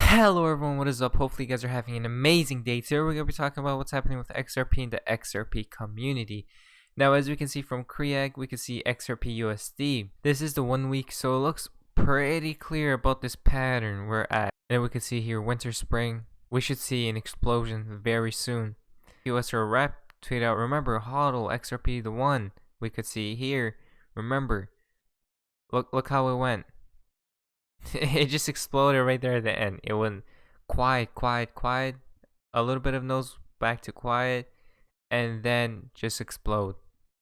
Hello everyone, what is up? Hopefully you guys are having an amazing day. Today we're going to be talking about what's happening with XRP and the XRP community. Now as we can see from Krieg, we can see XRP USD. This is the 1 week, so it looks pretty clear about this pattern we're at. And we can see here winter, spring. We should see an explosion very soon. USR rep tweet out, remember HODL XRP the one. We could see here, remember. Look how it went. It just exploded right there at the end. It went quiet, a little bit of nose back to quiet, and then just explode.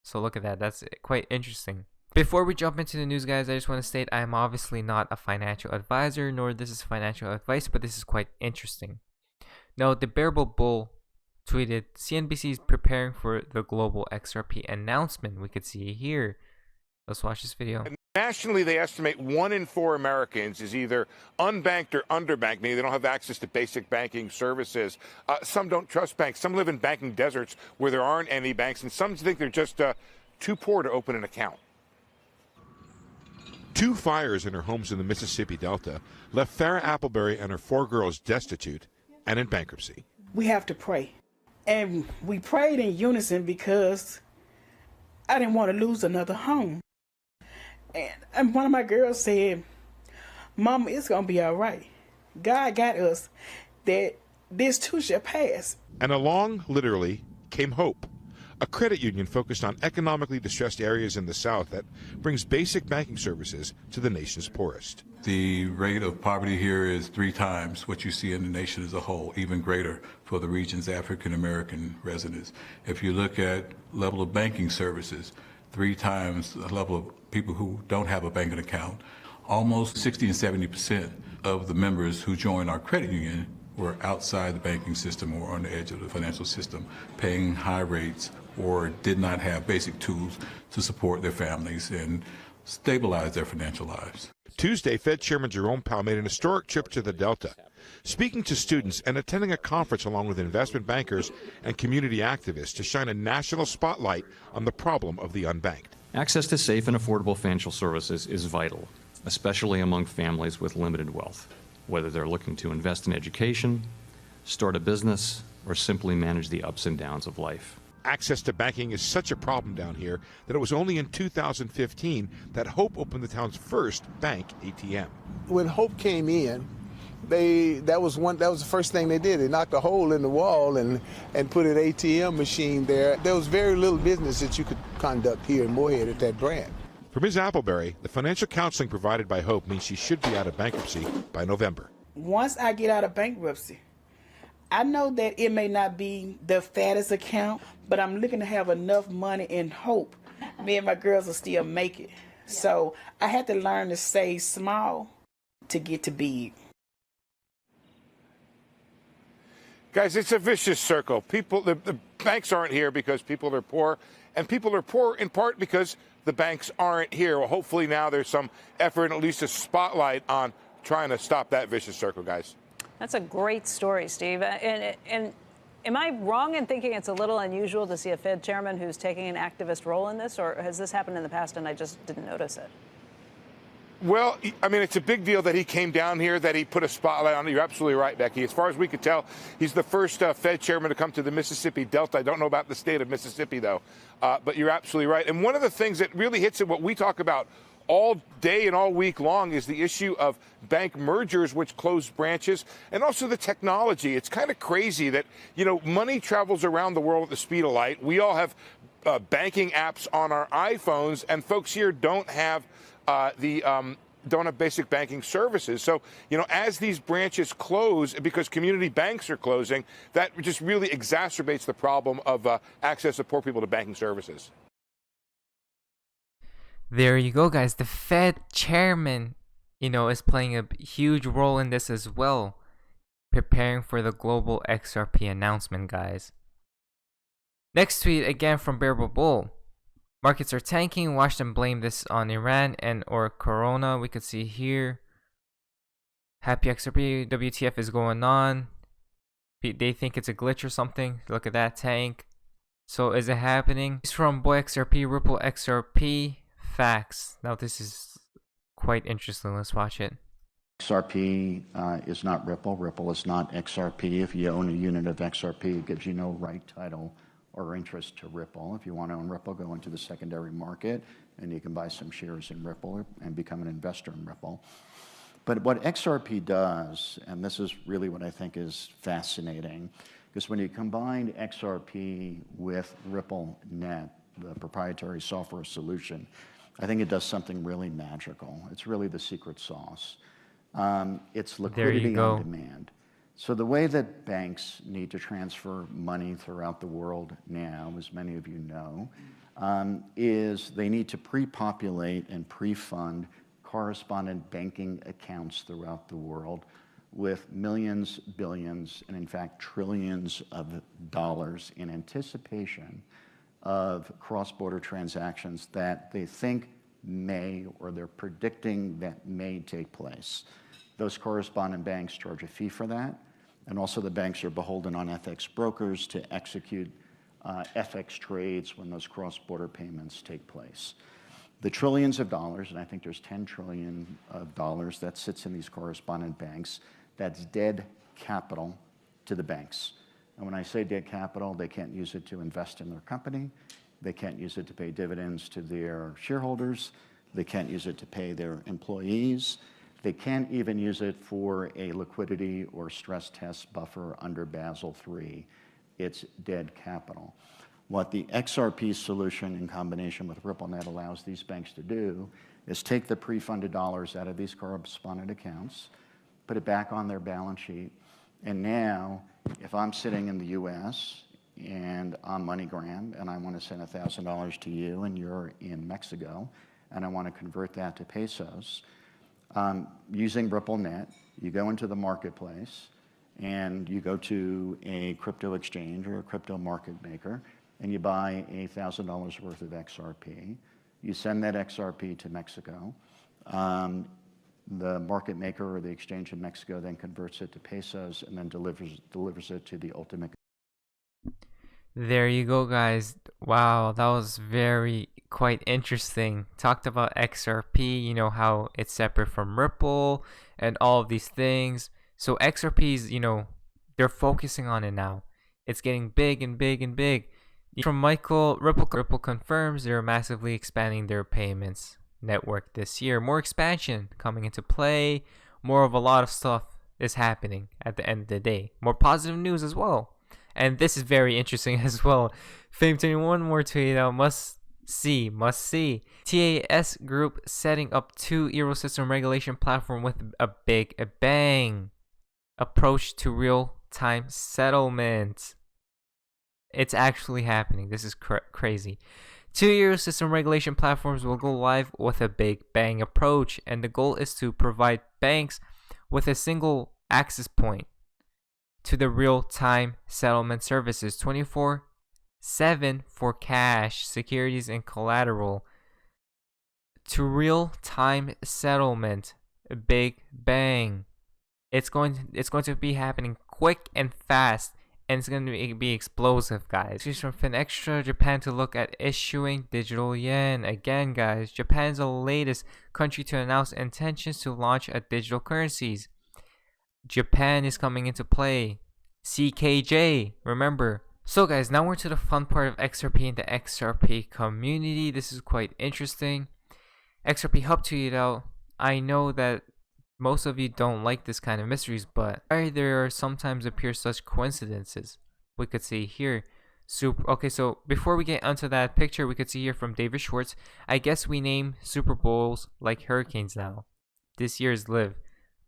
So look at that. That's quite interesting. Before we jump into the news, guys, I just want to state I am obviously not a financial advisor, nor this is financial advice, but this is quite interesting. Now, the Bearable Bull tweeted, CNBC is preparing for the global XRP announcement. We could see it here. Let's watch this video. Nationally, they estimate 1 in 4 Americans is either unbanked or underbanked, meaning they don't have access to basic banking services. Some don't trust banks. Some live in banking deserts where there aren't any banks, and some think they're just too poor to open an account. 2 fires in her homes in the Mississippi Delta left Farrah Appleberry and her 4 girls destitute and in bankruptcy. We have to pray. And we prayed in unison because I didn't want to lose another home. And one of my girls said, Mama, it's going to be all right. God got us, that this too shall pass. And along, literally, came hope. A credit union focused on economically distressed areas in the South that brings basic banking services to the nation's poorest. The rate of poverty here is 3 times what you see in the nation as a whole, even greater for the region's African American residents. If you look at level of banking services, 3 times the level of people who don't have a banking account. Almost 60 and 70% of the members who joined our credit union were outside the banking system or on the edge of the financial system, paying high rates or did not have basic tools to support their families and stabilize their financial lives. Tuesday, Fed Chairman Jerome Powell made an historic trip to the Delta, speaking to students and attending a conference along with investment bankers and community activists to shine a national spotlight on the problem of the unbanked. Access to safe and affordable financial services is vital, especially among families with limited wealth, whether they're looking to invest in education, start a business, or simply manage the ups and downs of life. Access to banking is such a problem down here that it was only in 2015 that Hope opened the town's first bank ATM. When Hope came in, that was the first thing they did. They knocked a hole in the wall and put an ATM machine there. There was very little business that you could conduct here in Moorhead at that branch. For Ms. Appleberry, the financial counseling provided by Hope means she should be out of bankruptcy by November. Once I get out of bankruptcy, I know that it may not be the fattest account, but I'm looking to have enough money in Hope. Me and my girls will still make it. So I had to learn to save small to get to big. Guys, it's a vicious circle. The banks aren't here because people are poor, and people are poor in part because the banks aren't here. Well, hopefully now there's some effort, at least a spotlight on trying to stop that vicious circle, guys. That's a great story, Steve. And am I wrong in thinking it's a little unusual to see a Fed chairman who's taking an activist role in this, or has this happened in the past and I just didn't notice it? Well, I mean, it's a big deal that he came down here, that he put a spotlight on it. You're absolutely right, Becky. As far as we could tell, he's the first Fed chairman to come to the Mississippi Delta. I don't know about the state of Mississippi, though, but you're absolutely right. And one of the things that really hits at what we talk about all day and all week long is the issue of bank mergers, which close branches, and also the technology. It's kind of crazy that, money travels around the world at the speed of light. We all have banking apps on our iPhones, and folks here don't have don't have basic banking services. So, as these branches close, because community banks are closing, that just really exacerbates the problem of access of poor people to banking services. There you go, guys. The Fed chairman, is playing a huge role in this as well, preparing for the global XRP announcement, guys. Next tweet again from Bearable Bull. Markets are tanking. Watch them blame this on Iran and or Corona. We could see here. Happy XRP. WTF is going on. They think it's a glitch or something. Look at that tank. So is it happening? It's from Boy XRP, Ripple XRP. Facts. Now this is quite interesting. Let's watch it. XRP is not Ripple. Ripple is not XRP. If you own a unit of XRP, it gives you no right, title, or interest to Ripple. If you want to own Ripple, go into the secondary market and you can buy some shares in Ripple and become an investor in Ripple. But what XRP does, and this is really what I think is fascinating, because when you combine XRP with RippleNet, the proprietary software solution, I think it does something really magical. It's really the secret sauce. It's liquidity on demand. So the way that banks need to transfer money throughout the world now, as many of you know, is they need to pre-populate and pre-fund correspondent banking accounts throughout the world with millions, billions, and in fact trillions of dollars in anticipation of cross-border transactions that they think may, or they're predicting that may take place. Those correspondent banks charge a fee for that, and also the banks are beholden on FX brokers to execute FX trades when those cross-border payments take place. The trillions of dollars, and I think there's $10 trillion of dollars that sits in these correspondent banks, that's dead capital to the banks. And when I say dead capital, they can't use it to invest in their company. They can't use it to pay dividends to their shareholders. They can't use it to pay their employees. They can't even use it for a liquidity or stress test buffer under Basel III. It's dead capital. What the XRP solution in combination with RippleNet allows these banks to do is take the pre-funded dollars out of these correspondent accounts, put it back on their balance sheet, and now if I'm sitting in the US and I'm MoneyGram and I want to send $1,000 to you and you're in Mexico and I want to convert that to pesos, using RippleNet, you go into the marketplace and you go to a crypto exchange or a crypto market maker and you buy $1,000 worth of XRP. You send that XRP to Mexico. The market maker or the exchange in Mexico then converts it to pesos and then delivers it to the ultimate. There you go, guys. Wow, that was quite interesting. Talked about XRP, you know, how it's separate from Ripple and all of these things. So XRP's, you know, they're focusing on it now. It's getting big and big and big. From Michael, Ripple confirms they're massively expanding their payments network this year. More expansion coming into play. More of a lot of stuff is happening at the end of the day. More positive news as well. And this is very interesting as well. Fame21 more tweet out, must see. TAS Group setting up 2 Eurosystem regulation platform with a big bang. Approach to real-time settlement. It's actually happening. This is crazy. 2 Eurosystem regulation platforms will go live with a big bang approach, and the goal is to provide banks with a single access point to the real-time settlement services 24/7 for cash, securities, and collateral. To real-time settlement, a big bang. It's going to be happening quick and fast, and it's going to be explosive, guys. This is from FinExtra. Japan to look at issuing digital yen. Again, guys, Japan is the latest country to announce intentions to launch a digital currencies. Japan is coming into play. CKJ, remember. So guys, now we're to the fun part of XRP and the XRP community. This is quite interesting. XRP Hub tweeted out, I know that most of you don't like this kind of mysteries, but there sometimes appear such coincidences. We could see here. Okay, so before we get onto that picture, we could see here from David Schwartz, I guess we name Super Bowls like hurricanes now. This year's Live.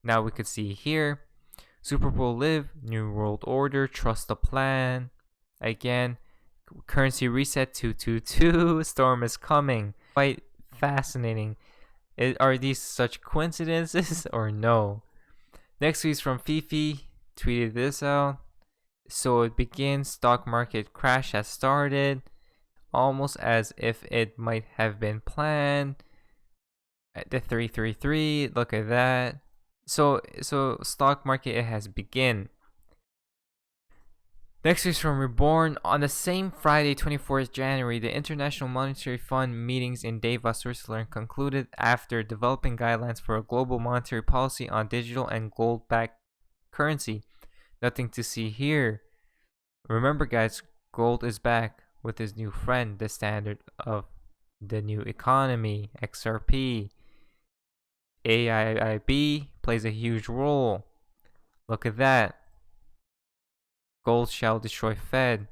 Now we could see here, Super Bowl Live, New World Order, Trust the Plan. Again, currency reset 222, storm is coming. Quite fascinating. Are these such coincidences or no? Next tweet is from Fifi, tweeted this out. So it begins, stock market crash has started, almost as if it might have been planned. The 333, look at that. So stock market, it has begun. Next is from Reborn. On the same Friday, 24th January, the International Monetary Fund meetings in Davos, Switzerland concluded after developing guidelines for a global monetary policy on digital and gold-backed currency. Nothing to see here. Remember, guys, gold is back with his new friend, the standard of the new economy, XRP. AIIB plays a huge role. Look at that. Gold shall destroy Fed.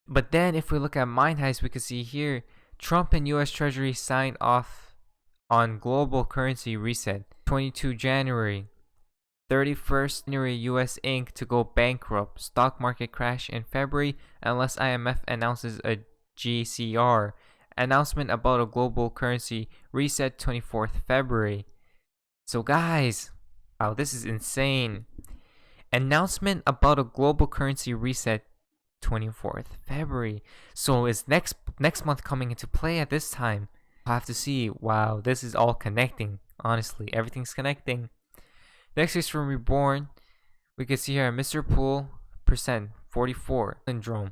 But then if we look at Mine Heist, we can see here Trump and US Treasury signed off on global currency reset. 22 January. 31st January, US Inc. to go bankrupt. Stock market crash in February unless IMF announces a GCR. Announcement about a global currency reset 24th February. So guys, wow, this is insane. Announcement about a global currency reset 24th February. So is next month coming into play at this time? I'll have to see. Wow, this is all connecting. Honestly, everything's connecting. Next is from Reborn. We can see here Mr. Pool percent 44 syndrome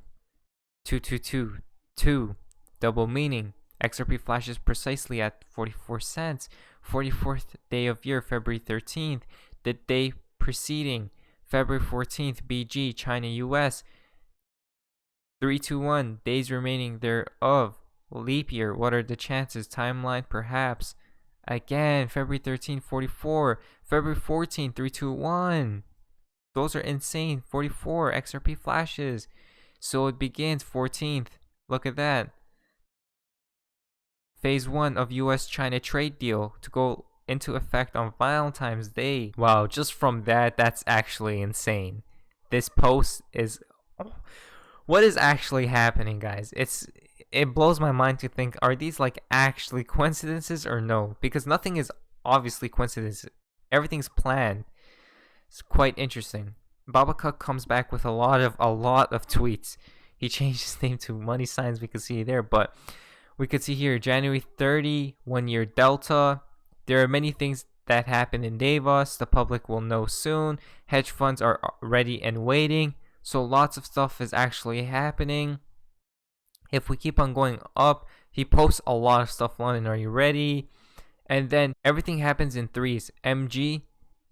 2222 double meaning. XRP flashes precisely at 44 cents. 44th day of year, February 13th. The day preceding, February 14th, BG, China, US. 321, days remaining thereof. Leap year, what are the chances? Timeline, perhaps. Again, February 13th, 44. February 14th, 321. Those are insane. 44, XRP flashes. So it begins 14th. Look at that. Phase 1 of US-China trade deal to go into effect on Valentine's Day. Wow, just from that's actually insane. This post is... what is actually happening, guys? It blows my mind to think, are these like actually coincidences or no? Because nothing is obviously coincidence. Everything's planned. It's quite interesting. Babacar comes back with a lot of tweets. He changed his name to money signs, we can see there, but we could see here January 30, 1 year delta. There are many things that happen in Davos. The public will know soon. Hedge funds are ready and waiting. So lots of stuff is actually happening. If we keep on going up, he posts a lot of stuff. London, are you ready? And then everything happens in threes. MG,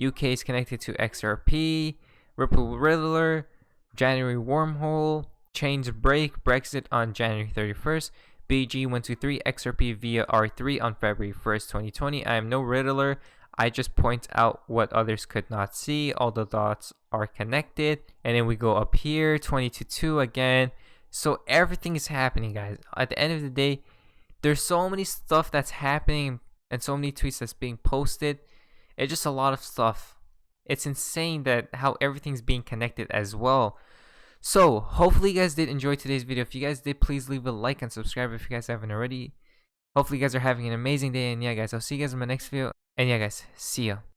UK is connected to XRP. Ripple Riddler, January wormhole. Chains break, Brexit on January 31st. BG123 XRP via R3 on February 1st, 2020. I am no Riddler. I just point out what others could not see. All the dots are connected. And then we go up here, 22.2 again. So everything is happening, guys. At the end of the day, there's so many stuff that's happening and so many tweets that's being posted. It's just a lot of stuff. It's insane that how everything's being connected as well. So, hopefully you guys did enjoy today's video. If you guys did, please leave a like and subscribe if you guys haven't already. Hopefully you guys are having an amazing day. And yeah, guys, I'll see you guys in my next video. And yeah, guys, see ya.